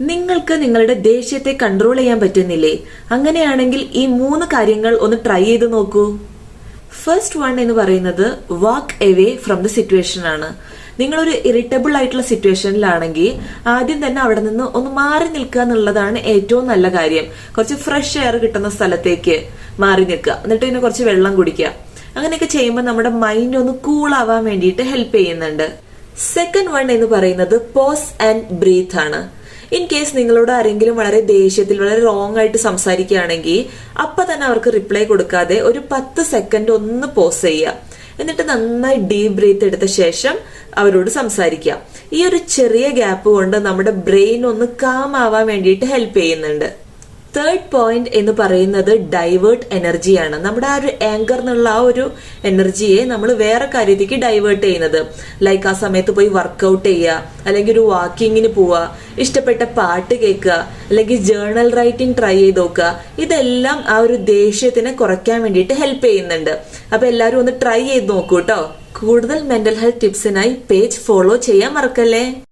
നിങ്ങൾക്ക് നിങ്ങളുടെ ദേഷ്യത്തെ കൺട്രോൾ ചെയ്യാൻ പറ്റുന്നില്ലേ? അങ്ങനെയാണെങ്കിൽ ഈ 3 കാര്യങ്ങൾ ഒന്ന് ട്രൈ ചെയ്ത് നോക്കൂ. ഫസ്റ്റ് വൺ എന്ന് പറയുന്നത് വാക്ക് എവേ ഫ്രം ദ സിറ്റുവേഷൻ ആണ്. നിങ്ങളൊരു ഇറിറ്റബിൾ ആയിട്ടുള്ള സിറ്റുവേഷനിലാണെങ്കിൽ ആദ്യം തന്നെ അവിടെ നിന്ന് ഒന്ന് മാറി നിൽക്കുക എന്നുള്ളതാണ് ഏറ്റവും നല്ല കാര്യം. കുറച്ച് ഫ്രഷ് എയർ കിട്ടുന്ന സ്ഥലത്തേക്ക് മാറി നിൽക്കുക, എന്നിട്ട് പിന്നെ കുറച്ച് വെള്ളം കുടിക്കുക. അങ്ങനെയൊക്കെ ചെയ്യുമ്പോൾ നമ്മുടെ മൈൻഡ് ഒന്ന് കൂൾ ആവാൻ വേണ്ടിയിട്ട് ഹെൽപ്പ് ചെയ്യുന്നുണ്ട്. സെക്കൻഡ് വൺ എന്ന് പറയുന്നത് പോസ് ആൻഡ് ബ്രീത്ത് ആണ്. ഇൻ കേസ് നിങ്ങളോട് ആരെങ്കിലും വളരെ ദേഷ്യത്തിൽ വളരെ റോങ് ആയിട്ട് സംസാരിക്കുകയാണെങ്കിൽ അപ്പൊ തന്നെ അവർക്ക് റിപ്ലൈ കൊടുക്കാതെ ഒരു 10 സെക്കൻഡ് ഒന്ന് പോസ് ചെയ്യുക. എന്നിട്ട് നന്നായി ഡീപ് ബ്രീത്ത് എടുത്ത ശേഷം അവരോട് സംസാരിക്കുക. ഈ ഒരു ചെറിയ ഗ്യാപ്പ് കൊണ്ട് നമ്മുടെ ബ്രെയിൻ ഒന്ന് കാം ആവാൻ വേണ്ടിയിട്ട് ഹെൽപ്പ് ചെയ്യുന്നുണ്ട്. തേർഡ് പോയിന്റ് എന്ന് പറയുന്നത് ഡൈവേർട്ട് എനർജിയാണ്. നമ്മുടെ ആ ഒരു ആങ്കർ എന്നുള്ള ആ ഒരു എനർജിയെ നമ്മൾ വേറെ കാര്യത്തേക്ക് ഡൈവേർട്ട് ചെയ്യുന്നത്. ലൈക്ക് ആ സമയത്ത് പോയി വർക്ക്ഔട്ട് ചെയ്യുക, അല്ലെങ്കിൽ ഒരു വാക്കിങ്ങിന് പോവുക, ഇഷ്ടപ്പെട്ട പാട്ട് കേൾക്കുക, അല്ലെങ്കിൽ ജേർണൽ റൈറ്റിംഗ് ട്രൈ ചെയ്ത് നോക്കുക. ഇതെല്ലാം ആ ഒരു ദേഷ്യത്തിനെ കുറയ്ക്കാൻ വേണ്ടിയിട്ട് ഹെൽപ്പ് ചെയ്യുന്നുണ്ട്. അപ്പൊ എല്ലാവരും ഒന്ന് ട്രൈ ചെയ്ത് നോക്കൂ കേട്ടോ. കൂടുതൽ മെന്റൽ ഹെൽത്ത് ടിപ്സിനായി പേജ് ഫോളോ ചെയ്യാൻ മറക്കല്ലേ.